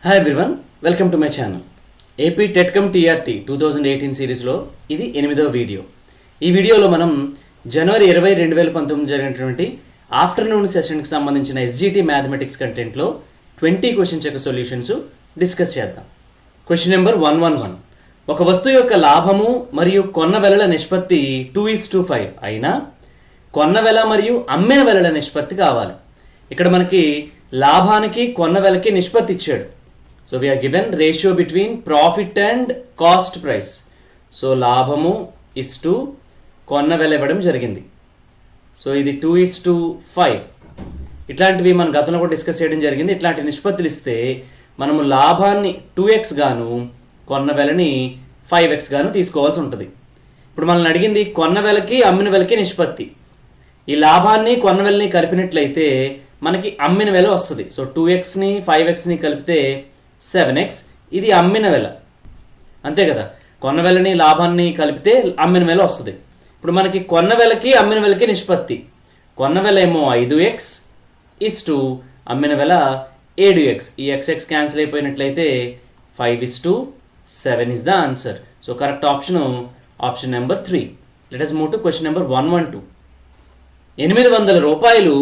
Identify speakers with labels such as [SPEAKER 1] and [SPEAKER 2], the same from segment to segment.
[SPEAKER 1] Hi everyone, welcome to my channel. AP TET cum TRT 2018 సిరీస్లో ఇది 8వ వీడియో. ఈ వీడియోలో మనం జనవరి 20, 2019 జరిగినటువంటి ఆఫ్టర్నూన్ సెషన్కి సంబంధించిన ఎస్జిటి మ్యాథమెటిక్స్ కంటెంట్లో 20 క్వశ్చన్స్ యొక్క సొల్యూషన్స్ డిస్కస్ చేద్దాం. Question number 111. ఒక వస్తువు యొక్క లాభము మరియు కొన్న వెలల నిష్పత్తి 2:5 అయినా కొన్న వెల మరియు అమ్మిన వెలల నిష్పత్తి కావాలి. ఇక్కడ మనకి లాభానికి కొన్న వెలకి నిష్పత్తి ఇచ్చాడు. So we are given ratio between profit and cost price. So లాభము ఇస్టు కొన్న వెల ఇవ్వడం జరిగింది. సో ఇది 2:5. ఇట్లాంటివి మనం గతంలో కూడా డిస్కస్ చేయడం జరిగింది. ఇట్లాంటి నిష్పత్తులు ఇస్తే మనము లాభాన్ని 2x గాను కొన్న వెలని 5x గాను తీసుకోవాల్సి ఉంటుంది. ఇప్పుడు మనల్ని అడిగింది కొన్న వెలకి అమ్మిన వెలకి నిష్పత్తి. ఈ లాభాన్ని కొన్న వెలని కలిపినట్లయితే మనకి అమ్మిన వెల వస్తుంది. సో 2xని 5xని కలిపితే 7x. ఇది అమ్మిన వెల, అంతే కదా. కొన్న వెలని లాభాన్ని కలిపితే అమ్మిన వెల వస్తుంది. ఇప్పుడు మనకి కొన్న వెలకి అమ్మిన వెలకి నిష్పత్తి. కొన్న వెల ఏమో 5x ఇస్టు అమ్మిన వెల 7x. ఈ xx క్యాన్సిల్ అయిపోయినట్లయితే 5:7 is the answer. So correct option number 3. Let us move to question number 112. 800 రూపాయలు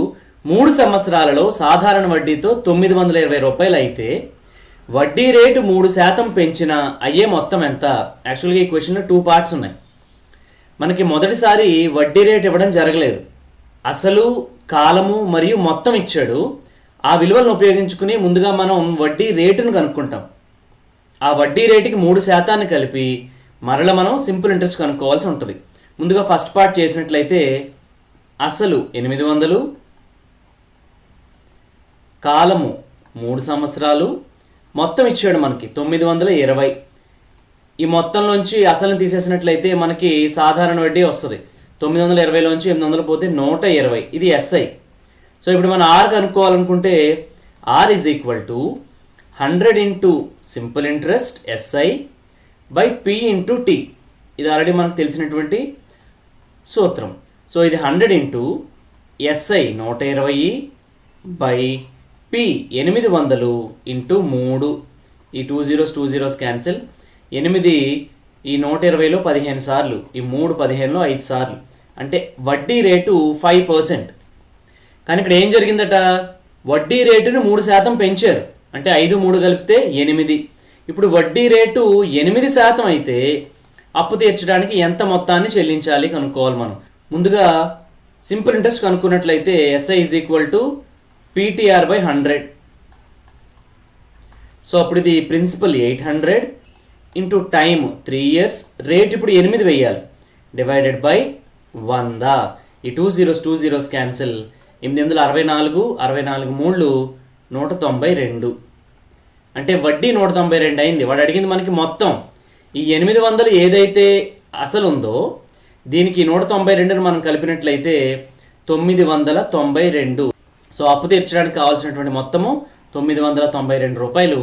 [SPEAKER 1] 3 సంవత్సరాలలో సాధారణ వడ్డీతో 920 రూపాయలు అయితే వడ్డీ రేటు 3% పెంచిన అయ్యే మొత్తం ఎంత? యాక్చువల్గా ఈ క్వశ్చన్లో 2 పార్ట్స్ ఉన్నాయి. మనకి మొదటిసారి వడ్డీ రేట్ ఇవ్వడం జరగలేదు. అసలు, కాలము మరియు మొత్తం ఇచ్చాడు. ఆ విలువలను ఉపయోగించుకుని ముందుగా మనం వడ్డీ రేటును కనుక్కుంటాం. ఆ వడ్డీ రేటుకి 3% కలిపి మరల మనం సింపుల్ ఇంట్రెస్ట్ కనుక్కోవాల్సి ఉంటుంది. ముందుగా ఫస్ట్ పార్ట్ చేసినట్లయితే అసలు 800, కాలము 3 సంవత్సరాలు, మొత్తం ఇచ్చాడు మనకి 920. ఈ మొత్తంలోంచి అసలుని తీసేసినట్లయితే మనకి సాధారణ వడ్డీ వస్తుంది. 920లోంచి 800 పోతే 120. ఇది ఎస్ఐ. సో ఇప్పుడు మనం ఆర్ కనుక్కోవాలనుకుంటే R is equal to 100 into simple interest SI by P into T. ఇది ఆల్రెడీ మనకు తెలిసినటువంటి సూత్రం. సో ఇది 100 into SI 120 by P 800 into 3. ఈ 2 zeros క్యాన్సిల్. 8 ఈ 120లో 15 సార్లు, ఈ 3 15లో 5 సార్లు, అంటే వడ్డీ రేటు 5%. కానీ ఇక్కడ ఏం జరిగిందట, వడ్డీ రేటును 3% పెంచారు. అంటే 5, 3 కలిపితే 8. ఇప్పుడు వడ్డీ రేటు 8% అయితే అప్పు తీర్చడానికి ఎంత మొత్తాన్ని చెల్లించాలి కనుక్కోవాలి మనం. ముందుగా సింపుల్ ఇంట్రెస్ట్ కనుక్కున్నట్లయితే SI is equal to PTR by 100. So అప్పుడు ఇది principal 800 into time 3 years, rate ఇప్పుడు 8 వేయాలి, డివైడెడ్ బై 100. ఈ 2 zeros క్యాన్సిల్. 864, 64 3 192. అంటే వడ్డీ 192 అయింది. వాడు అడిగింది మనకి మొత్తం. ఈ 800 ఏదైతే అసలు ఉందో దీనికి 192ని మనం కలిపినట్లయితే 992. సో అప్పు తీర్చడానికి కావాల్సినటువంటి మొత్తము 992 రూపాయలు.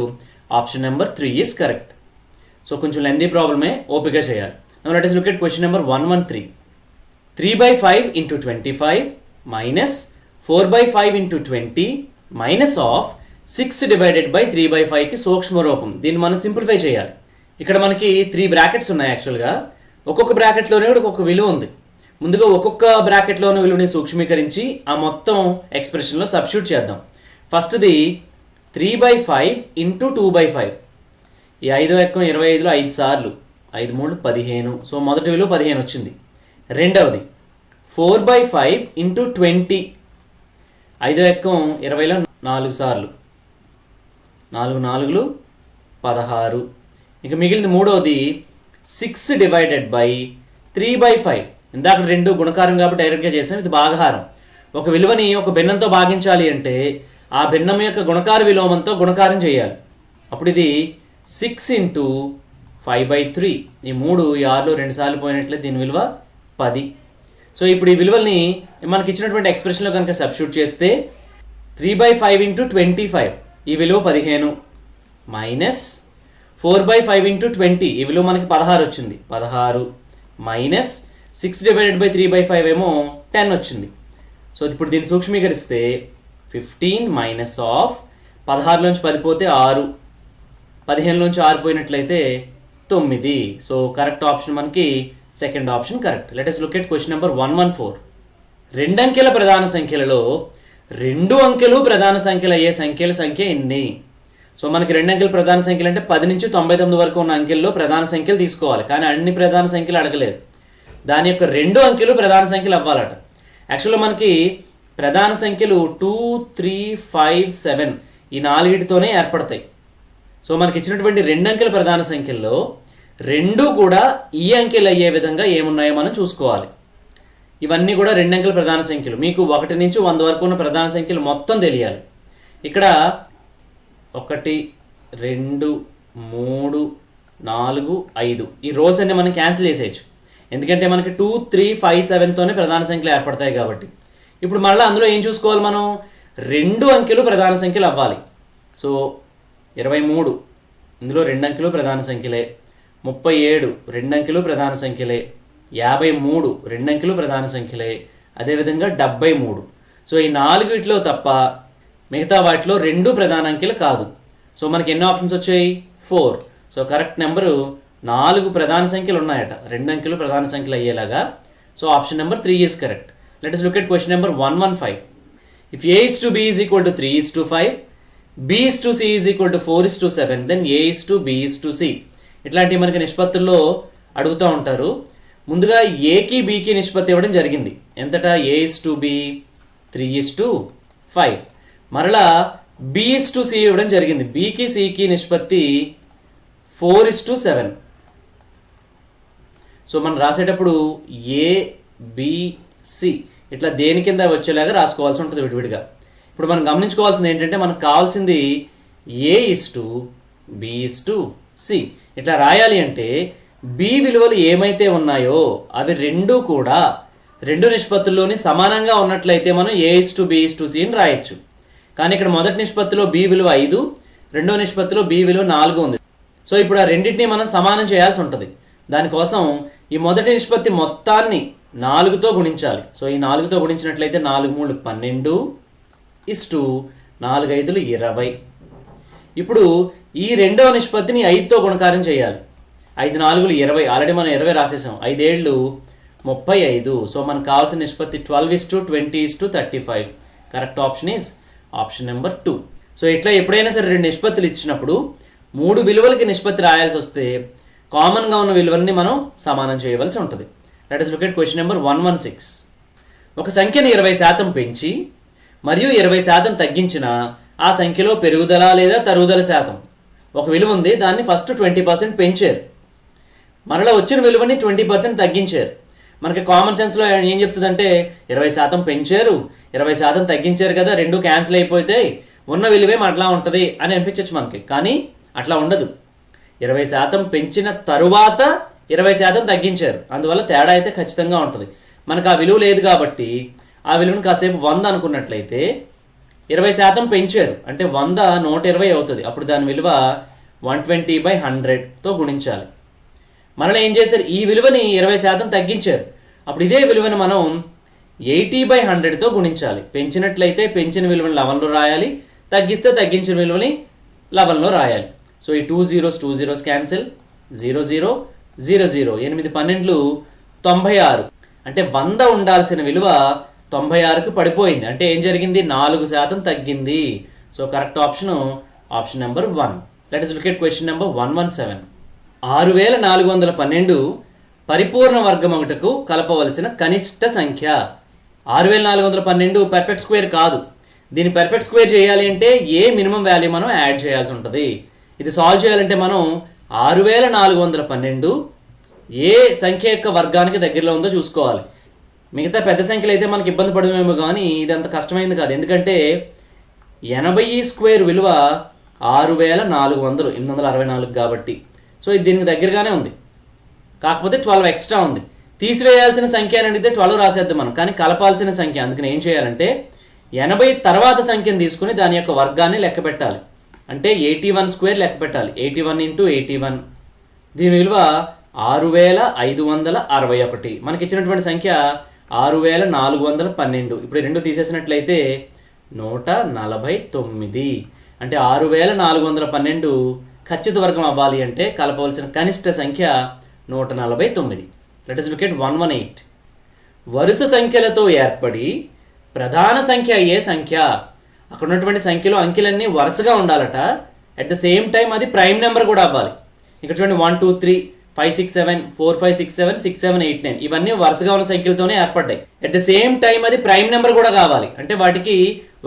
[SPEAKER 1] Option number 3 is correct. So కొంచెం లెందీ ప్రాబ్లమే, ఓపిక చేయాలి. Now let us look at question number 113. 3/5 into 25 minus 4/5 into 20 minus of 6 divided by 3/5కి సూక్ష్మ రూపం. దీన్ని మనం సింప్లిఫై చేయాలి. ఇక్కడ మనకి 3 బ్రాకెట్స్ ఉన్నాయి. యాక్చువల్గా ఒక్కొక్క బ్రాకెట్లోనే కూడా ఒక్కొక్క విలువ ఉంది. ముందుగా ఒక్కొక్క బ్రాకెట్లోని విలువని సూక్ష్మీకరించి ఆ మొత్తం ఎక్స్ప్రెషన్లో సబ్స్టిట్యూట్ చేద్దాం. ఫస్ట్ది 3/5 ఇంటూ 2/5. ఈ 5 ఎక్కం 25లో 5 సార్లు, 5 3 15. సో మొదటి విలువ 15 వచ్చింది. రెండవది 4/5 ఇంటూ 20. 5 ఎక్కం 20లో 4 సార్లు, 4 4 16. ఇక మిగిలింది మూడవది 6 డివైడెడ్ బై 3/5. ఇందాక 2 గుణకారం కాబట్టి డైరెక్ట్గా చేసాం. ఇది భాగహారం. ఒక విలువని ఒక భిన్నంతో భాగించాలి అంటే ఆ భిన్నం యొక్క గుణకార విలోమంతో గుణకారం చేయాలి. అప్పుడు ఇది 6 ఇంటూ 5/3. ఈ 3 ఈ 6లో 2 సార్లు పోయినట్లయితే దీని విలువ 10. సో ఇప్పుడు ఈ విలువల్ని మనకి ఇచ్చినటువంటి ఎక్స్ప్రెషన్లో కనుక సబ్స్టిట్యూట్ చేస్తే 3/5 ఇంటూ 25 ఈ విలువ 15 మైనస్ 4/5 ఇంటూ 20 ఈ విలువ మనకి 16 వచ్చింది, 16 మైనస్ 6 డివైడెడ్ బై 3/5 ఏమో 10 వచ్చింది. సో ఇప్పుడు దీన్ని సూక్ష్మీకరిస్తే 15 మైనస్ ఆఫ్ 16లోంచి 10 పోతే 6 15లోంచి 6 పోయినట్లయితే 9. సో కరెక్ట్ ఆప్షన్ మనకి second option correct. Let us look at question number 114. 2 అంకెల ప్రధాన సంఖ్యలలో 2 అంకెలు ప్రధాన సంఖ్యలు అయ్యే సంఖ్యల సంఖ్య ఎన్ని? సో మనకి 2 అంకెల ప్రధాన సంఖ్యలు అంటే 10 నుంచి 99 వరకు ఉన్న అంకెల్లో ప్రధాన సంఖ్యలు తీసుకోవాలి, కానీ అన్ని ప్రధాన సంఖ్యలు అడగలేదు. దాని యొక్క 2 అంకెలు ప్రధాన సంఖ్యలు అవ్వాలట. యాక్చువల్గా మనకి ప్రధాన సంఖ్యలు 2, 3, 5, 7 ఈ 4తోనే ఏర్పడతాయి. సో మనకి ఇచ్చినటువంటి 2 అంకెల ప్రధాన సంఖ్యల్లో 2 కూడా ఈ అంకెలు అయ్యే విధంగా ఏమున్నాయో మనం చూసుకోవాలి. ఇవన్నీ కూడా 2 అంకెల ప్రధాన సంఖ్యలు. మీకు 1 నుంచి 100 వరకు ఉన్న ప్రధాన సంఖ్యలు మొత్తం తెలియాలి. ఇక్కడ 1, 2, 3, 4, 5 ఈ రోస్ అన్ని మనం క్యాన్సిల్ చేసేయచ్చు, ఎందుకంటే మనకి 2, 3, 5, 7తోనే ప్రధాన సంఖ్యలు ఏర్పడతాయి కాబట్టి. ఇప్పుడు మళ్ళీ అందులో ఏం చూసుకోవాలి మనం? 2 అంకెలు ప్రధాన సంఖ్యలు అవ్వాలి. సో 23 ఇందులో 2 అంకెలు ప్రధాన సంఖ్యలే, 37 2 అంకెలు ప్రధాన సంఖ్యలే, 53 2 అంకెలు ప్రధాన సంఖ్యలే, అదేవిధంగా 73. సో ఈ 4 తప్ప మిగతా వాటిలో 2 ప్రధాన అంకెలు కాదు. సో మనకి ఎన్ని ఆప్షన్స్ వచ్చాయి? 4. సో కరెక్ట్ నెంబరు 4 ప్రధాన సంఖ్యలు ఉన్నాయట 2 అంకెలు ప్రధాన సంఖ్యలు అయ్యేలాగా. So option number 3 is correct. Let us look at question number 115. If A is to B is equal to 3 is to 5, B is to C is equal to 4 is to 7, then A is to B is to C. ఇట్లాంటివి మనకి నిష్పత్తుల్లో అడుగుతూ ఉంటారు. ముందుగా ఏకి బీకి నిష్పత్తి ఇవ్వడం జరిగింది. ఎంతటా? A is to B 3 is to 5. మరలా B is to C ఇవ్వడం జరిగింది. బీకి సికి నిష్పత్తి 4 is to 7. సో మనం రాసేటప్పుడు ఏ బి సి ఇట్లా దేని కింద వచ్చేలాగా రాసుకోవాల్సి ఉంటుంది విడివిడిగా. ఇప్పుడు మనం గమనించుకోవాల్సింది ఏంటంటే మనకు కావాల్సింది A is to B is to C. ఇట్లా రాయాలి అంటే బి విలువలు ఏమైతే ఉన్నాయో అవి 2 కూడా 2 నిష్పత్తుల్లోని సమానంగా ఉన్నట్లయితే మనం A is to B is to C అని రాయొచ్చు. కానీ ఇక్కడ మొదటి నిష్పత్తిలో బి విలువ 5, రెండో నిష్పత్తిలో బి విలువ 4 ఉంది. సో ఇప్పుడు ఆ రెండింటిని మనం సమానం చేయాల్సి ఉంటుంది. దానికోసం ఈ మొదటి నిష్పత్తి మొత్తాన్ని 4తో గుణించాలి. సో ఈ 4తో గుణించినట్లయితే 4 3 12 ఇస్టు 4 5 20. ఇప్పుడు ఈ రెండవ నిష్పత్తిని 5తో గుణకారం చేయాలి. 5 4 20, ఆల్రెడీ మనం 20 రాసేసాం. 5 7 35. సో మనకు కావాల్సిన నిష్పత్తి 12 is to 20 is to 35. Correct option is option number 2. So ఇట్లా ఎప్పుడైనా సరే 2 నిష్పత్తులు ఇచ్చినప్పుడు 3 విలువలకి నిష్పత్తి రాయాల్సి వస్తే కామన్గా ఉన్న విలువల్ని మనం సమానం చేయవలసి ఉంటుంది. Let us look at question number 116. ఒక సంఖ్యను 20% పెంచి మరియు 20% తగ్గించిన ఆ సంఖ్యలో పెరుగుదల లేదా తరుగుదల శాతం ఒక విలువ ఉంది. దాన్ని ఫస్ట్ 20% పెంచారు, మరలా వచ్చిన విలువని 20% తగ్గించారు. మనకి కామన్ సెన్స్లో ఏం చెప్తుందంటే 20% పెంచారు 20% తగ్గించారు కదా, 2 క్యాన్సిల్ అయిపోతే ఉన్న విలువే అట్లా ఉంటుంది అని అనిపించవచ్చు మనకి. కానీ అట్లా ఉండదు. 20% పెంచిన తరువాత 20% తగ్గించారు, అందువల్ల తేడా అయితే ఖచ్చితంగా ఉంటుంది. మనకు ఆ విలువ లేదు కాబట్టి ఆ విలువను కాసేపు 100 అనుకున్నట్లయితే 20% పెంచారు అంటే 100 120 అవుతుంది. అప్పుడు దాని విలువ 120/100తో గుణించాలి. మరలా ఏం చేశారు? ఈ విలువని 20% తగ్గించారు, అప్పుడు ఇదే విలువని మనం 80/100తో గుణించాలి. పెంచినట్లయితే పెంచిన విలువని 11లో రాయాలి, తగ్గిస్తే తగ్గించిన విలువని 11లో రాయాలి. సో ఈ 2 zeros క్యాన్సిల్, 0 0 0 0 8 12 96. అంటే 100 ఉండాల్సిన విలువ 96కు పడిపోయింది. అంటే ఏం జరిగింది? 4% తగ్గింది. So correct option number 1. Let us look at question number 117. 6412 పరిపూర్ణ వర్గమొకటకు కలపవలసిన కనిష్ట సంఖ్య. 6412 పర్ఫెక్ట్ స్క్వేర్ కాదు. దీన్ని పర్ఫెక్ట్ స్క్వేర్ చేయాలి అంటే ఏ మినిమం వాల్యూ మనం యాడ్ చేయాల్సి ఉంటుంది. ఇది సాల్వ్ చేయాలంటే మనం 6412 ఏ సంఖ్య యొక్క వర్గానికి దగ్గరలో ఉందో చూసుకోవాలి. మిగతా పెద్ద సంఖ్యలు అయితే మనకి ఇబ్బంది పడమేమో, కానీ ఇది అంత కష్టమైంది కాదు. ఎందుకంటే 80² విలువ 6400 864 కాబట్టి. సో ఇది దీనికి దగ్గరగానే ఉంది, కాకపోతే 12 ఎక్స్ట్రా ఉంది. తీసివేయాల్సిన సంఖ్య అని అడిగితే 12 రాసేద్దాం మనం, కానీ కలపాల్సిన సంఖ్య. అందుకని ఏం చేయాలంటే 80 తర్వాత సంఖ్యను తీసుకుని దాని యొక్క వర్గాన్ని లెక్క పెట్టాలి. అంటే 81² లెక్క పెట్టాలి. 81 × 81 దీని విలువ 6561. మనకి ఇచ్చినటువంటి సంఖ్య 6412. ఇప్పుడు 2 తీసేసినట్లయితే 149. అంటే 6412 ఖచ్చిత వర్గం అవ్వాలి అంటే కలపవలసిన కనిష్ట సంఖ్య 149. Let us look at 118. వరుస సంఖ్యలతో ఏర్పడి ప్రధాన సంఖ్య అయ్యే సంఖ్య. అక్కడ ఉన్నటువంటి సంఖ్యలో అంకెలన్నీ వరుసగా ఉండాలట. అట్ ద సేమ్ టైం అది ప్రైమ్ నెంబర్ కూడా అవ్వాలి. ఇక్కడ చూడండి 1 2 3 5 6 7 4 5 6 7 6 7 8 9 ఇవన్నీ వరుసగా ఉన్న సంఖ్యలతోనే ఏర్పడ్డాయి. అట్ ద సేమ్ టైం అది ప్రైమ్ నెంబర్ కూడా కావాలి. అంటే వాటికి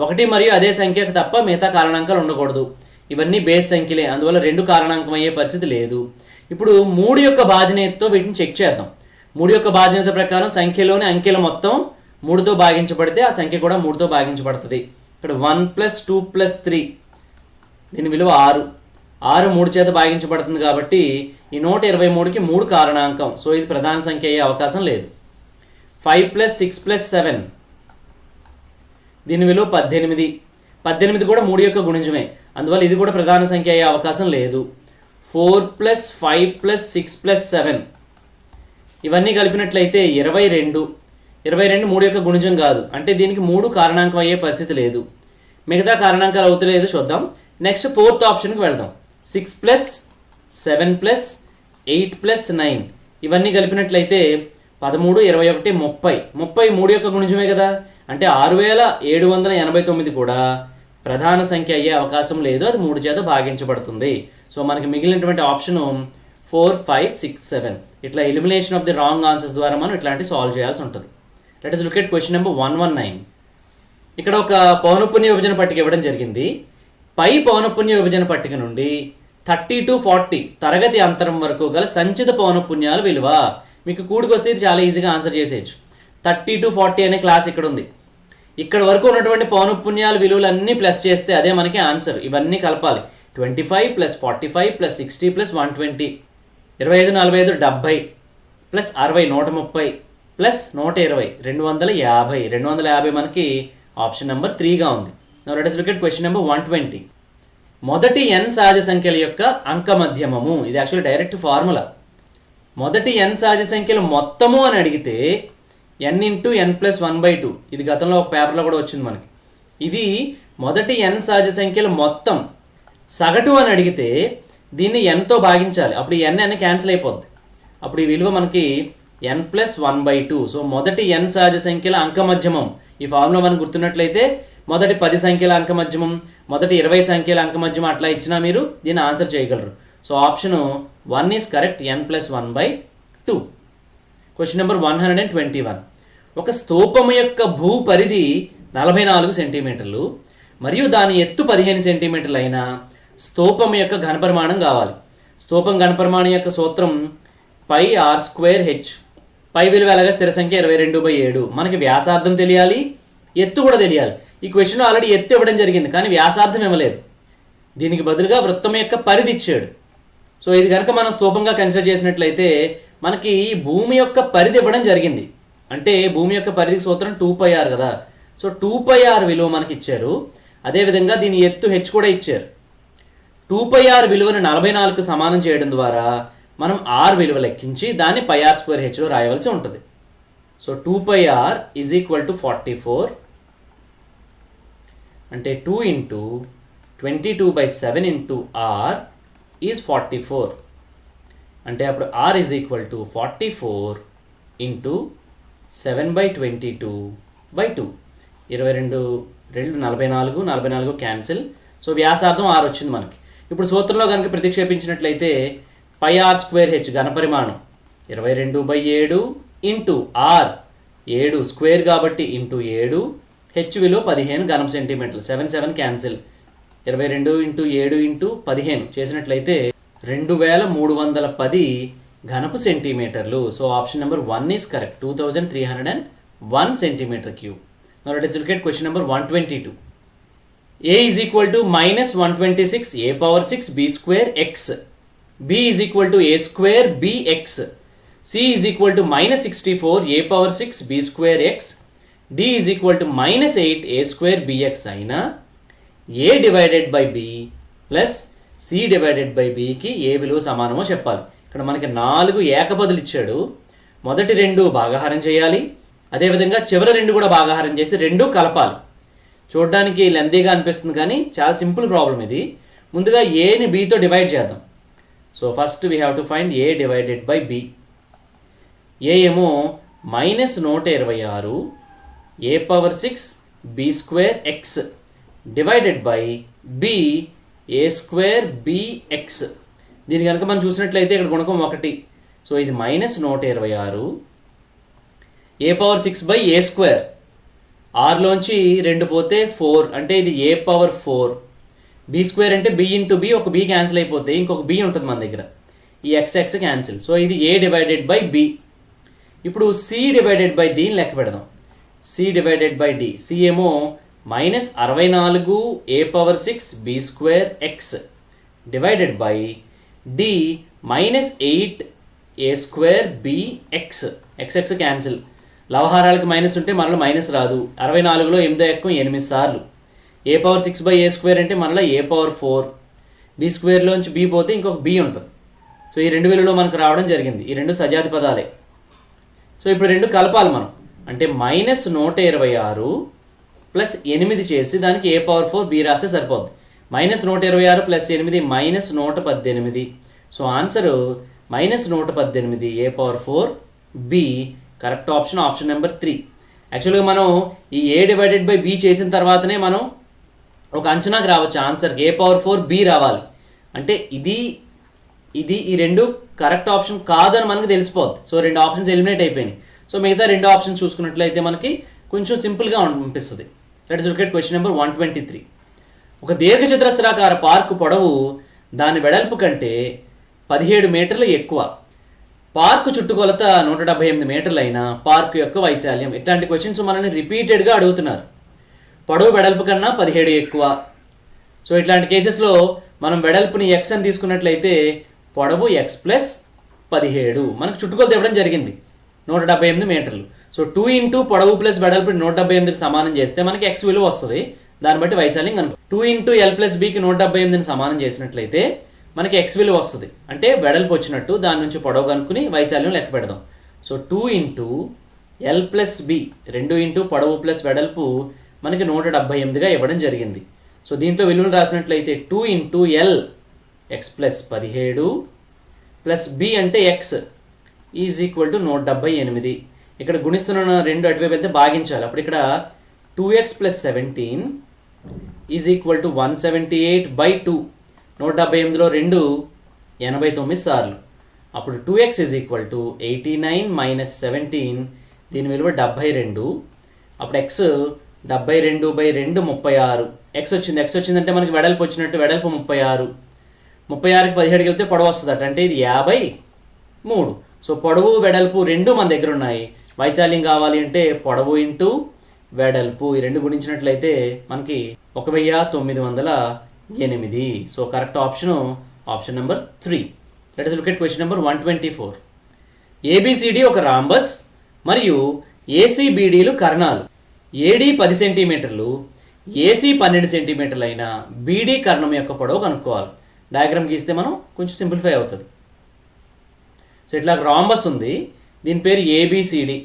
[SPEAKER 1] ఒకటి మరియు అదే సంఖ్యకు తప్ప మిగతా కారణాంకాలు ఉండకూడదు. ఇవన్నీ బేస్ సంఖ్యలే, అందువల్ల 2 కారణాంకం అయ్యే పరిస్థితి లేదు. ఇప్పుడు 3 యొక్క భాజనీయతతో వీటిని చెక్ చేద్దాం. 3 యొక్క భాజనీయత ప్రకారం సంఖ్యలోని అంకెల మొత్తం 3తో భాగించబడితే ఆ సంఖ్య కూడా 3తో భాగించబడుతుంది. ఇక్కడ 1 + 2 + 3 దీని విలువ 6. 6 3 చేత భాగించబడుతుంది కాబట్టి ఈ 123కి 3 కారణాంకం. సో ఇది ప్రధాన సంఖ్య అయ్యే అవకాశం లేదు. 5 + 6 + 7 దీని విలువ 18. 18 కూడా 3 యొక్క గుణిజమే, అందువల్ల ఇది కూడా ప్రధాన సంఖ్య అయ్యే అవకాశం లేదు. 4 + 5 + 6 + 7 ఇవన్నీ కలిపినట్లయితే 22. 22 3 యొక్క గుణిజం కాదు, అంటే దీనికి 3 కారణాంకం అయ్యే పరిస్థితి లేదు. మిగతా కారణాంకాలు అవుతలేదు చూద్దాం. నెక్స్ట్ 4th ఆప్షన్కి వెళ్దాం. 6 + 7 + 8 + 9 ఇవన్నీ కలిపినట్లయితే 13 21 30. 30 3 యొక్క గుణిజమే కదా, అంటే 6789 కూడా ప్రధాన సంఖ్య అయ్యే అవకాశం లేదు. అది 3 చేత భాగించబడుతుంది. సో మనకి మిగిలినటువంటి ఆప్షను 4 5 6 7. ఇట్లా elimination of the wrong answers ద్వారా మనం ఇట్లాంటి సాల్వ్ చేయాల్సి ఉంటుంది. Let us look at question number 119. ఇక్కడ ఒక పౌనఃపున్య విభజన పట్టిక ఇవ్వడం జరిగింది. పై పౌనఃపున్య విభజన పట్టిక నుండి 30 to 40 తరగతి అంతరం వరకు గల సంచిత పౌనఃపున్యాల విలువ. మీకు కూడికొస్తే ఇది చాలా ఈజీగా ఆన్సర్ చేసేయచ్చు. 30 to 40 అనే క్లాస్ ఇక్కడ ఉంది. ఇక్కడ వరకు ఉన్నటువంటి పౌనఃపున్యాల విలువలన్నీ ప్లస్ చేస్తే అదే మనకి ఆన్సర్. ఇవన్నీ కలపాలి. 25 + 45 + 60 + 120 25 45 70 + 60 130 + 120 250. 250 మనకి ఆప్షన్ నెంబర్ 3గా ఉంది. Now let us look at question number 120. మొదటి n సహజ సంఖ్యల యొక్క అంక మధ్యమము. ఇది యాక్చువల్లీ డైరెక్ట్ ఫార్ములా. మొదటి n సహజ సంఖ్యలు మొత్తము అని అడిగితే n × n + 1/2. ఇది గతంలో ఒక పేపర్లో కూడా వచ్చింది మనకి. ఇది మొదటి n సహజ సంఖ్యలు మొత్తం సగటు అని అడిగితే దీన్ని nతో భాగించాలి. అప్పుడు ఈ n క్యాన్సిల్ అయిపోద్ది. అప్పుడు ఈ విలువ మనకి n + 1/2. సో మొదటి n సహజ సంఖ్యల అంక మధ్యమం. ఈ ఫార్ములా మనకు గుర్తున్నట్లయితే మొదటి 10 సంఖ్యల అంక మధ్యమం, మొదటి 20 సంఖ్యల అంక మధ్యమం అట్లా ఇచ్చినా మీరు దీన్ని ఆన్సర్ చేయగలరు. So option 1 is correct. n + 1/2. Question number 121. ఒక స్తూపము యొక్క భూ పరిధి 44 సెంటీమీటర్లు మరియు దాని ఎత్తు 15 సెంటీమీటర్లు అయిన స్తూపం యొక్క ఘనపరిమాణం కావాలి. స్తూపం ఘనపరిమాణం యొక్క సూత్రం πr²h. పై విలువ ఎలాగ స్థిర సంఖ్య 22/7. మనకి వ్యాసార్థం తెలియాలి, ఎత్తు కూడా తెలియాలి. ఈ క్వశ్చన్ ఆల్రెడీ ఎత్తు ఇవ్వడం జరిగింది కానీ వ్యాసార్థం ఇవ్వలేదు. దీనికి బదులుగా వృత్తం యొక్క పరిధి ఇచ్చాడు. సో ఇది కనుక మనం స్తూపంగా కన్సిడర్ చేసినట్లయితే మనకి భూమి యొక్క పరిధి ఇవ్వడం జరిగింది. అంటే భూమి యొక్క పరిధికి సూత్రం 2πr కదా. సో 2πr విలువ మనకి ఇచ్చారు. అదేవిధంగా దీని ఎత్తు h కూడా ఇచ్చారు. 2πr విలువను 44కు సమానం చేయడం ద్వారా మనం r విలువ లెక్కించి దాన్ని πr²hలో రాయవలసి ఉంటుంది. So 2πr = 44. అంటే 2 × 22/7 × r ఈజ్ 44. అంటే అప్పుడు r = 44 × 7/22/2. 22 44 44 క్యాన్సిల్. సో వ్యాసార్థం r వచ్చింది మనకి. ఇప్పుడు సూత్రంలో కనుక ప్రతిక్షేపించినట్లయితే πr²h ఘనపరిమాణం 22/7 × r 7 స్క్వేర్ కాబట్టి × 7 h విలువ 15 ఘనం సెంటీమీటర్లు. 7 7 క్యాన్సిల్. 22 × 7 × 15 చేసినట్లయితే 2310 ఘనపు సెంటీమీటర్లు. So option number 1 is correct. 2301 centimetre cube. Now let us look at question number 122. a = -126 a⁴b² x. b = a² bx. c = -64 a⁴6 b² x. d = -8 a² bx అయినా a/b + c/bకి ఏ విలువ సమానమో చెప్పాలి. ఇక్కడ మనకి 4 ఏకపదులు ఇచ్చాడు. మొదటి 2 భాగాహారం చేయాలి. అదేవిధంగా చివరి 2 కూడా భాగాహారం చేసి 2 కలపాలి. చూడడానికి లెందీగా అనిపిస్తుంది కానీ చాలా సింపుల్ ప్రాబ్లం ఇది. ముందుగా ఏని బీతో డివైడ్ చేద్దాం. So first we have to find A divided by B. A ఏమో -126 A power 6 B square X divided by B A square B X. దీని కనుక మనం చూసినట్లయితే ఇక్కడ గుణకం 1. సో ఇది -126 A power 6 by A square. ఆర్లోంచి 2 పోతే 4 అంటే ఇది ఏ పవర్ 4. బి స్క్వేర్ అంటే బి ఇంటూ బి, ఒక బి క్యాన్సిల్ అయిపోతే ఇంకొక బి ఉంటుంది మన దగ్గర, ఈ ఎక్స్ క్యాన్సిల్. సో ఇది ఏ డివైడెడ్ బై బి. ఇప్పుడు సి డివైడెడ్ బై డిని లెక్క పెడదాం. C divided by D. C ఏమో -64 A power 6 B square X divided by D -8 A square B X. X cancel. లవహారాలకి మైనస్ ఉంటే మనలో మైనస్ రాదు. 64లో 8 ఎక్కం 8 సార్లు. A power 6 by A square అంటే మనలో ఏ పవర్ 4. బి స్క్వేర్లోంచి బి పోతే ఇంకొక బి ఉంటుంది. సో ఈ 2 విలువలో మనకు రావడం జరిగింది. ఈ 2 సజాతి పదాలే. సో ఇప్పుడు 2 కలపాలి మనం. అంటే -126 ప్లస్ 8 చేసి దానికి ఏ పవర్ 4 బి రాస్తే సరిపోద్ది. -126 plus 8 -118. So answer -118 A power 4 B. Correct option option number 3. యాక్చువల్గా మనం ఈ ఏ డివైడెడ్ బై బి చేసిన తర్వాతనే మనం ఒక అంచనాకి రావచ్చు. ఆన్సర్ ఏ పవర్ 4 బి రావాలి. అంటే ఇది ఈ 2 కరెక్ట్ ఆప్షన్ కాదని మనకు తెలిసిపోద్ది. సో 2 ఆప్షన్స్ ఎలిమినేట్ అయిపోయినాయి. సో మిగతా 2 ఆప్షన్స్ చూసుకున్నట్లయితే మనకి కొంచెం సింపుల్గా అనిపిస్తుంది. Let's look at question number 123. ఒక దీర్ఘచతురస్రాకార పార్కు పొడవు దాని వెడల్పు కంటే 17 మీటర్లు ఎక్కువ. పార్కు చుట్టుకొలత 178 మీటర్లు అయినా పార్కు యొక్క వైశాల్యం. ఇట్లాంటి క్వశ్చన్స్ మనల్ని రిపీటెడ్గా అడుగుతున్నారు. పొడవు వెడల్పు కన్నా 17 ఎక్కువ. సో ఇట్లాంటి కేసెస్లో మనం వెడల్పుని ఎక్స్ అని తీసుకున్నట్లయితే పొడవు ఎక్స్ ప్లస్ 17 మనకు చుట్టుకొలత ఇవ్వడం జరిగింది 178 మీటర్లు. సో 2 ఇంటూ పొడవు ప్లస్ వెడల్పు 178కి సమానం చేస్తే మనకి ఎక్స్ విలువ వస్తుంది. దాన్ని బట్టి వైశాల్యం కనుక 2 ఇంటూ ఎల్ ప్లస్ బికి 178ని సమానం చేసినట్లయితే మనకి ఎక్స్ విలువ వస్తుంది. అంటే వెడల్పు వచ్చినట్టు దాని నుంచి పొడవు కనుక్కుని వైశాల్యం లెక్క పెడదాం. So 2 into L plus B 2 into పొడవు ప్లస్ వెడల్పు మనకి 178గా ఇవ్వడం జరిగింది. సో దీంట్లో విలువలు రాసినట్లయితే 2 into L X plus 17 plus B అంటే ఎక్స్ ఈజ్ ఈక్వల్ టు 178. ఇక్కడ గుణిస్తున్న 2 అటువైపు వెళ్తే భాగించాలి. అప్పుడు ఇక్కడ 2x plus 17 is equal to 178/2. 178లో 2 89 సార్లు. అప్పుడు 2x ఈజ్ ఈక్వల్ టు 89 - 17. దీని విలువ 72. అప్పుడు x 72/2 36. ఎక్స్ వచ్చిందంటే మనకి వెడల్పు వచ్చినట్టు. వెడల్పు 36. 36కి 17కి వెళ్తే పొడవు వస్తుంది అంటే ఇది 53. సో పొడవు వెడల్పు 2 మన దగ్గర ఉన్నాయి. వైశాల్యం కావాలి అంటే పొడవు ఇంటూ వెడల్పు ఈ 2 గుణించినట్లయితే మనకి 1908. So correct option option number 3. Let us look at question number 124. ABCD ఒక రాంబస్ మరియు ఏసీబీడీలు కర్ణాలు. ఏడి 10 సెంటీమీటర్లు ఏసీ 12 సెంటీమీటర్లు అయిన బీడీ కర్ణం యొక్క పొడవు కనుక్కోవాలి. డయాగ్రామ్ గీస్తే మనం కొంచెం సింప్లిఫై అవుతుంది. సో ఇట్లా రాంబస్ ఉంది. దీని పేరు ఏబిసిడి.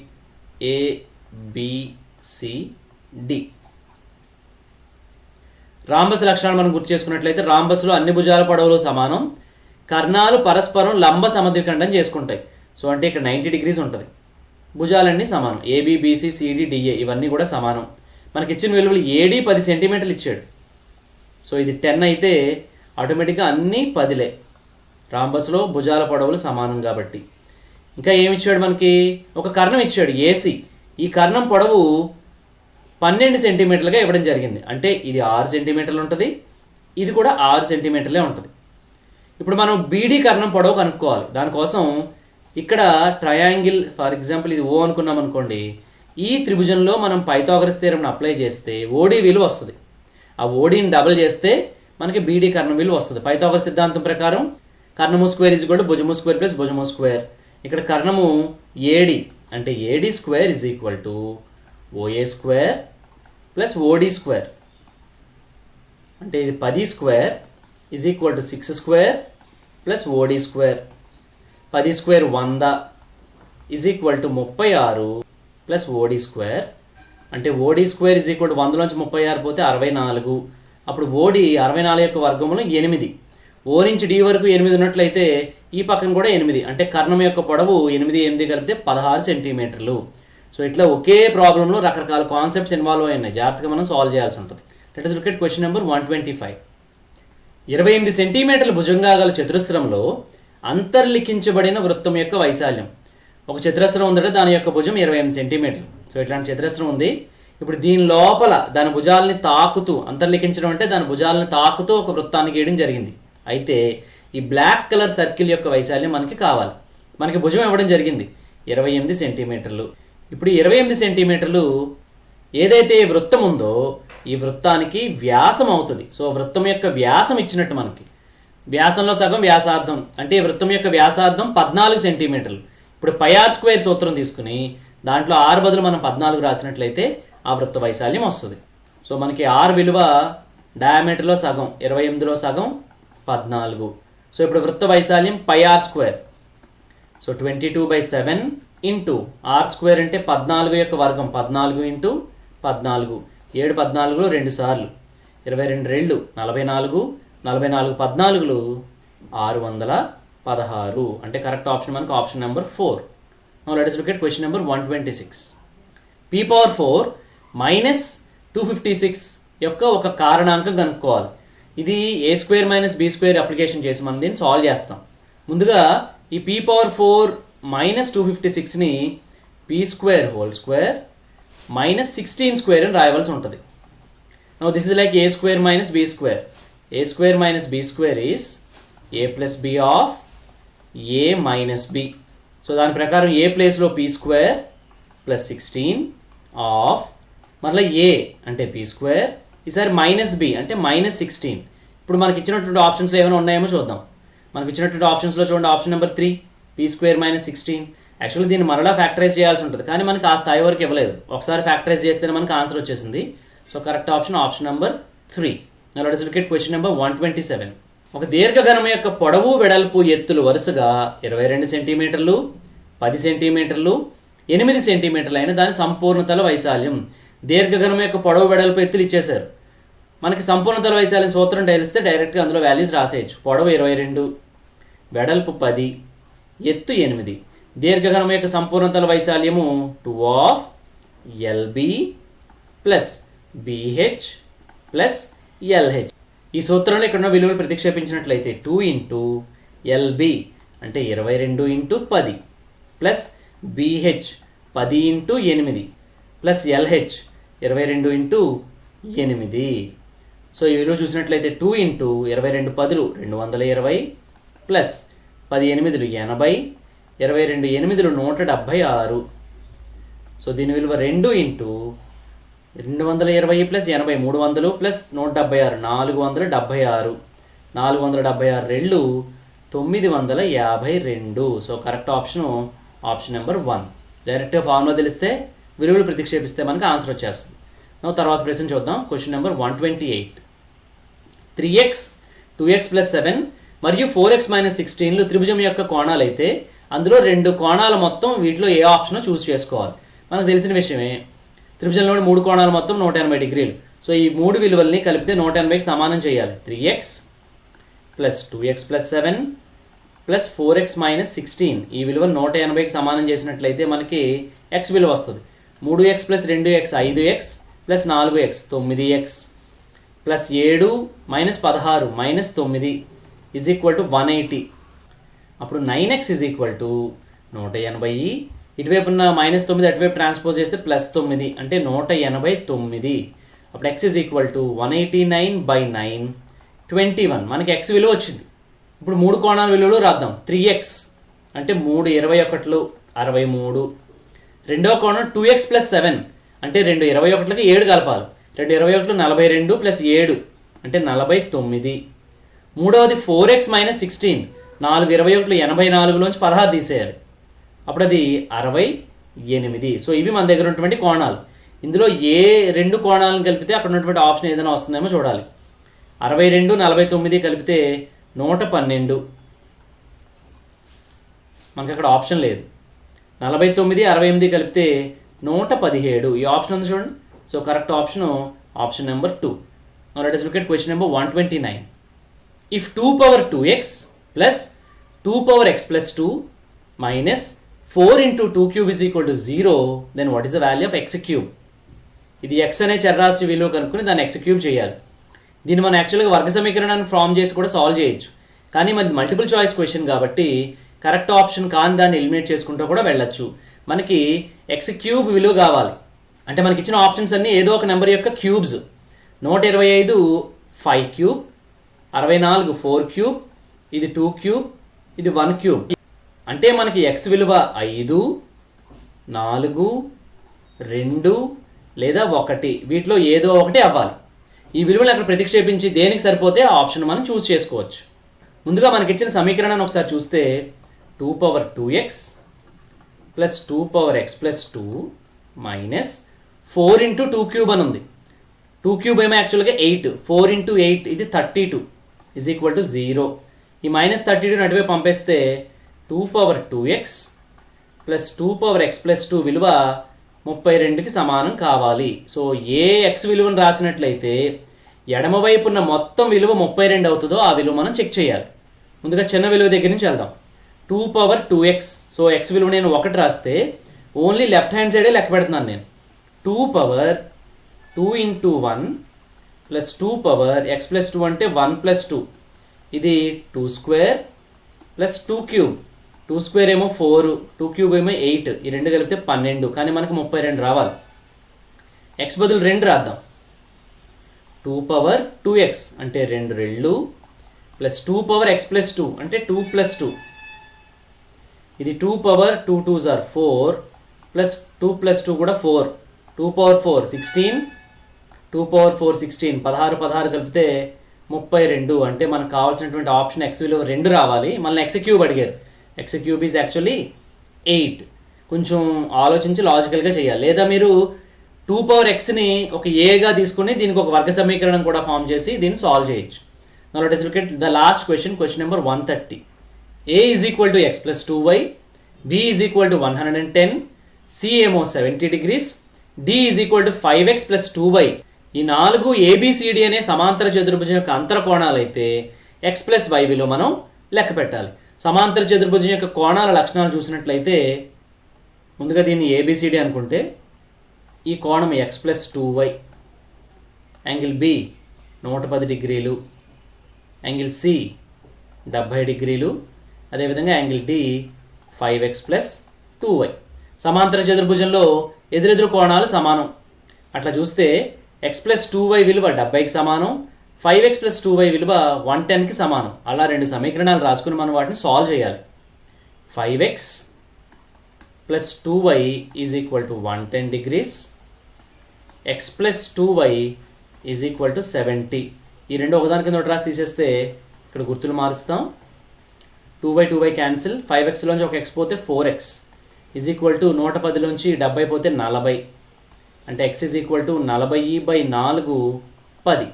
[SPEAKER 1] ఏబిసిడి. రాంబస్ లక్షణాలు మనం గుర్తు చేసుకున్నట్లయితే రాంబస్లో అన్ని భుజాల పొడవులు సమానం. కర్ణాలు పరస్పరం లంబ సమద్విఖండం చేసుకుంటాయి. సో అంటే ఇక్కడ 90 degrees ఉంటుంది. భుజాలన్నీ సమానం. ఏబి బీసీ సిడి డిఏ ఇవన్నీ కూడా సమానం. మనకి ఇచ్చిన విలువలు ఏడి 10 సెంటీమీటర్లు ఇచ్చాడు. సో ఇది 10 అయితే ఆటోమేటిక్గా అన్నీ 10లే. రాంబస్లో భుజాల పొడవులు సమానం కాబట్టి. ఇంకా ఏమి ఇచ్చాడు మనకి? ఒక కర్ణం ఇచ్చాడు ఏసీ. ఈ కర్ణం పొడవు 12 సెంటీమీటర్లుగా ఇవ్వడం జరిగింది. అంటే ఇది 6 సెంటీమీటర్లు ఉంటుంది, ఇది కూడా 6 సెంటీమీటర్లే ఉంటుంది. ఇప్పుడు మనం బీడీ కర్ణం పొడవు కనుక్కోవాలి. దానికోసం ఇక్కడ ట్రయాంగిల్ ఫర్ ఎగ్జాంపుల్ ఇది ఓ అనుకున్నాం అనుకోండి. ఈ త్రిభుజంలో మనం పైథాగరస్ థియరమ్ని అప్లై చేస్తే ఓడి విలువ వస్తుంది. ఆ ఓడిని డబుల్ చేస్తే మనకి బీడీ కర్ణం విలువ వస్తుంది. పైథాగరస్ సిద్ధాంతం ప్రకారం కర్ణము స్క్వేర్ ఈజ్ ఈక్వల్ టు భుజము స్క్వేర్ ప్లస్ భుజము స్క్వేర్. ఇక్కడ కర్ణము ఏడి అంటే AD square is equal to OA square plus OD square. అంటే ఇది 10 square is equal to 6 square plus OD square. 10 square 100 is equal to 36 plus OD square. అంటే OD square is equal to 100లోంచి 36 పోతే 64. అప్పుడు ఓడి 64 యొక్క వర్గములు 8. ఓ నుంచి D వరకు 8 ఉన్నట్లయితే ఈ పక్కన కూడా 8, అంటే కర్ణం యొక్క పొడవు 8 కలిపితే 16 సెంటీమీటర్లు. సో ఇట్లా ఒకే ప్రాబ్లంలో రకరకాల కాన్సెప్ట్స్ ఇన్వాల్వ్ అయి ఉన్నాయి, జాగ్రత్తగా మనం సాల్వ్ చేయాల్సి ఉంటుంది. Let us look at question number 125. 28 సెంటీమీటర్ల భుజంగా గల చతురస్రంలో అంతర్లిఖించబడిన వృత్తం యొక్క వైశాల్యం. ఒక చతురస్రం ఉందంటే దాని యొక్క భుజం 28 సెంటీమీటర్లు. సో ఇట్లాంటి చతురస్రం ఉంది. ఇప్పుడు దీని లోపల దాని భుజాలని తాకుతూ, అంతర్లిఖించడం అంటే దాని భుజాలని తాకుతూ ఒక వృత్తాన్ని గీయడం జరిగింది. అయితే ఈ బ్లాక్ కలర్ సర్కిల్ యొక్క వైశాల్యం మనకి కావాలి. మనకి భుజం ఇవ్వడం జరిగింది 28 సెంటీమీటర్లు. ఇప్పుడు 28 సెంటీమీటర్లు ఏదైతే ఈ వృత్తం ఉందో ఈ వృత్తానికి వ్యాసం అవుతుంది. సో వృత్తం యొక్క వ్యాసం ఇచ్చినట్టు మనకి, వ్యాసంలో సగం వ్యాసార్థం, అంటే ఈ వృత్తం యొక్క వ్యాసార్థం 14 సెంటీమీటర్లు. ఇప్పుడు πr² సూత్రం తీసుకుని దాంట్లో r బదులు మనం 14 రాసినట్లయితే ఆ వృత్త వైశాల్యం వస్తుంది. సో మనకి r విలువ డయామీటర్లో సగం, 28లో సగం 14. సో ఇప్పుడు వృత్త వైశాల్యం πr². సో 22/7 ఇంటూ r² అంటే 14 యొక్క వర్గం, 14 ఇంటూ 14, 7 14లో 2 సార్లు, 22 2 44, 44 14లు 616. అంటే కరెక్ట్ ఆప్షన్ మనకు option number 4. Now let us look at question number 126. p⁴ minus 256 యొక్క ఒక కారణాంకం కనుక్కోవాలి. ఇది a² - b² అప్లికేషన్ చేసి మనం దీన్ని సాల్వ్ చేస్తాం. ముందుగా ఈ p⁴ మైనస్ 256ని p² మైనస్ 16² అని రాయవలసి ఉంటుంది. Now this is like a² - b². a² - b² is a + b of a - b. So దాని ప్రకారం ఏ ప్లేస్లో p² + 16 ఆఫ్ మళ్ళీ ఏ అంటే p², ఈసారి -b అంటే -16. ఇప్పుడు మనకి ఇచ్చినటువంటి ఆప్షన్స్లో ఏమైనా ఉన్నాయేమో చూద్దాం. మనకి ఇచ్చినటువంటి ఆప్షన్స్లో చూడండి, ఆప్షన్ నెంబర్ 3 p² - 16. యాక్చువల్లీ దీన్ని మరలా ఫ్యాక్టరైజ్ చేయాల్సి ఉంటుంది, కానీ మనకి ఆ స్థాయి వరకు ఇవ్వలేదు. ఒకసారి ఫ్యాక్టరైజ్ చేస్తేనే మనకి ఆన్సర్ వచ్చేసింది. So correct option option number 3. Now let us look at question number 127. ఒక దీర్ఘఘనం యొక్క పొడవు వెడల్పు ఎత్తులు వరుసగా 22 సెంటీమీటర్లు, 10 సెంటీమీటర్లు, 8 సెంటీమీటర్లు అయిన దాని సంపూర్ణతల వైశాల్యం. దీర్ఘఘనం యొక్క పొడవు వెడల్పు ఎత్తులు ఇచ్చేశారు. మనకి సంపూర్ణతల వైశాల్యం సూత్రం తెలిస్తే డైరెక్ట్గా అందులో వాల్యూస్ రాసేయచ్చు. పొడవు 22, వెడల్పు 10, ఎత్తు 8. దీర్ఘఘనం యొక్క సంపూర్ణతల వైశాల్యము 2 of LB plus BH plus LH. ఈ సూత్రంలో ఇక్కడ ఉన్న విలువలు ప్రతిక్షేపించినట్లయితే 2 ఇంటూ LB అంటే 22 into 10 plus BH 10 into 8 plus LH 22 into 8. So ఈ విలువ చూసినట్లయితే 2 ఇంటూ 22 10లు 220 ప్లస్ 10 8లు 80, 22 8లు 176. సో దీని విలువ 2 into 220 plus 80 300 plus 176 476, 476 రెళ్ళు 952. So correct option option number 1. డైరెక్ట్గా ఫార్ములా తెలిస్తే విలువలు ప్రతిక్షేపిస్తే మనకు ఆన్సర్ వచ్చేస్తుంది. తర్వాత ప్రశ్న చూద్దాం. Question number 128. 3x 2x + 7 మరియు 4x - 16లు త్రిభుజం యొక్క కోణాలు అయితే అందులో 2 కోణాల మొత్తం వీటిలో ఏ ఆప్షనో చూస్ చేసుకోవాలి. మనకు తెలిసిన విషయమే, త్రిభుజంలో 3 కోణాలు మొత్తం 180 డిగ్రీలు. సో ఈ 3 విలువల్ని కలిపితే 180కి సమానం చేయాలి. 3x + 2x + 7 ప్లస్ 4x - 16 ఈ విలువ 180కి సమానం చేసినట్లయితే మనకి x విలువ వస్తుంది. 3x + 2x 5x plus 4x 9x plus 7 - 16 - 9 is equal to 180. అప్పుడు 9x ఈజ్ ఈక్వల్ టు 180. ఇటువైపు ఉన్న -9 అటువైపు ట్రాన్స్పోజ్ చేస్తే +9 అంటే 189. అప్పుడు x ఈజ్ ఈక్వల్ టు 189/9 21. మనకి x విలువ వచ్చింది. ఇప్పుడు 3 కోణాల విలువలు రాద్దాం. 3x అంటే 3 21లు 63. రెండో కోణం 2x + 7 అంటే 2 21లకి 7 కలపాలి. 2 21లు 42 ప్లస్ 7 అంటే 49. మూడవది 4x - 16 4 21లు 84లోంచి 16 తీసేయాలి. అప్పుడు అది 68. సో ఇవి మన దగ్గర ఉన్నటువంటి కోణాలు. ఇందులో ఏ 2 కోణాలను కలిపితే అక్కడ ఉన్నటువంటి ఆప్షన్ ఏదైనా వస్తుందేమో చూడాలి. 62 49 కలిపితే 112. మనకి అక్కడ ఆప్షన్ లేదు. 49 68 కలిపితే 117. ఈ ఆప్షన్ ఉంది చూడండి. So correct option option number 2. Now let us look at question number 129. If 2 power 2x plus 2 power x plus 2 minus 4 into 2 cube is equal to 0, then what is the value of x cube? ఇది x అనే చరరాశి విలువ కనుక్కొని దాన్ని x cube చేయాలి. దీన్ని మనం యాక్చువల్గా వర్గ సమీకరణాన్ని ఫామ్ చేసి కూడా సాల్వ్ చేయొచ్చు. కానీ మరి మల్టిపుల్ చాయిస్ క్వశ్చన్ కాబట్టి కరెక్ట్ ఆప్షన్ కాని దాన్ని ఎలిమినేట్ చేసుకుంటూ కూడా వెళ్ళొచ్చు. మనకి x క్యూబ్ విలువ కావాలి అంటే మనకి ఇచ్చిన ఆప్షన్స్ అన్నీ ఏదో ఒక నెంబర్ యొక్క క్యూబ్స్. 125 5 క్యూబ్, 64 4 క్యూబ్, ఇది 2 క్యూబ్, ఇది 1 క్యూబ్. అంటే మనకి x విలువ 5 4 2 లేదా 1 వీటిలో ఏదో ఒకటి అవ్వాలి. ఈ విలువలు అక్కడ ప్రతిక్షేపించి దేనికి సరిపోతే ఆ ఆప్షన్ మనం చూస్ చేసుకోవచ్చు. ముందుగా మనకి ఇచ్చిన సమీకరణాన్ని ఒకసారి చూస్తే 2 power 2x plus 2 power x plus 2 minus 4 into 2 cube అని ఉంది. 2 క్యూబ్ ఏమో యాక్చువల్గా 8, 4 ఇంటూ 8 ఇది 32 ఈజ్ ఈక్వల్ టు 0. ఈ మైనస్ 32 అటువైపు పంపేస్తే 2 power 2x plus 2 power x plus 2 విలువ 32కి సమానం కావాలి. సో ఏ x విలువను రాసినట్లయితే ఎడమవైపు ఉన్న మొత్తం విలువ 32 అవుతుందో ఆ విలువ మనం చెక్ చేయాలి. ముందుగా చిన్న విలువ దగ్గర నుంచి వెళ్దాం. 2 పవర్ 2x, సో x విలువ నేను 1 రాస్తే ఓన్లీ లెఫ్ట్ హ్యాండ్ సైడే లెక్క పెడుతున్నాను నేను. 2 power 2 into 1 plus 2 power x plus 2 అంటే 1 ప్లస్ 2, ఇది 2 స్క్వేర్ ప్లస్ 2 క్యూబ్. 2 స్క్వేర్ ఏమో 4, 2 క్యూబ్ ఏమో 8, ఈ రెండు కలిపితే 12, కానీ మనకి 32 రావాలి. x బదులు 2 రాద్దాం. 2 పవర్ 2x అంటే 2 రెళ్ళు ప్లస్ 2 పవర్ x ప్లస్ 2 అంటే 2 ప్లస్ 2, ఇది 2 power 2 2s are 4 plus 2 plus 2 కూడా 4, 2 పవర్ 4 16, 2 పవర్ 4 16, 16 16 కలిపితే 32. అంటే మనకు కావాల్సినటువంటి ఆప్షన్ x విలువ 2 రావాలి. మళ్ళీ x క్యూబ్ అడిగారు. x cube is actually 8. కొంచెం ఆలోచించి లాజికల్గా చేయాలి. లేదా మీరు 2 పవర్ xని ఒక ఏగా తీసుకుని దీనికి ఒక వర్గ సమీకరణం కూడా ఫామ్ చేసి దీన్ని సాల్వ్ చేయొచ్చు. Now let us look at the last question, question number 130. a is equal to x plus 2y, b is equal to 110, c ఏమో 70 degrees, d is equal to 5x plus 2y. ఈ 4 ABCD అనే సమాంతర చతుర్భుజం యొక్క అంతర కోణాలు అయితే x plus y విలువ మనం లెక్క పెట్టాలి. సమాంతర చతుర్భుజం యొక్క కోణాల లక్షణాలు చూసినట్లయితే ముందుగా దీన్ని ABCD అనుకుంటే ఈ కోణం x plus 2y, angle B 110 డిగ్రీలు, యాంగిల్ C 70 డిగ్రీలు, అదేవిధంగా angle D 5x plus 2y. సమాంతర చతుర్భుజంలో ఎదురెదురు కోణాలు సమానం. అట్లా చూస్తే x ప్లస్ 2y విలువ 70కి సమానం, 5x ప్లస్ 2y విలువ 110కి సమానం. అలా రెండు సమీకరణాలు రాసుకుని మనం వాటిని సాల్వ్ చేయాలి. 5x plus 2y is equal to 110 degrees, x plus 2y is equal to 70. ఈ రెండు ఒకదాని కింద ఒకటి రాసి తీసేస్తే ఇక్కడ గుర్తులు మారుస్తాం. 2y క్యాన్సిల్, 5xలోంచి ఒక x పోతే 4x ఈజ్ ఈక్వల్ టు 110లోంచి 70 పోతే 40, అంటే x is equal to 40/4 10.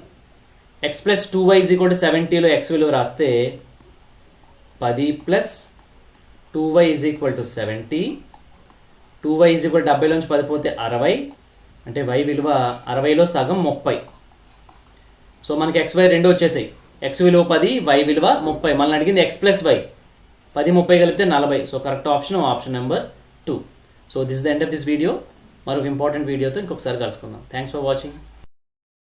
[SPEAKER 1] x plus 2y is equal to 70లో x విలువ రాస్తే 10 plus 2y is equal to 70, 2y is equal 70లోంచి 10 పోతే 60, అంటే y విలువ 60లో సగం 30. సో మనకి xy రెండు వచ్చేసాయి. x విలువ 10, y విలువ 30. మనల్ని అడిగింది x ప్లస్ y, 10 30 కలిపితే 40. So correct option number 2. So this is the end of this video. మరొక ఇంపార్టెంట్ వీడియోతో ఇంకొకసారి కలుసుకుందాం. Thanks for watching.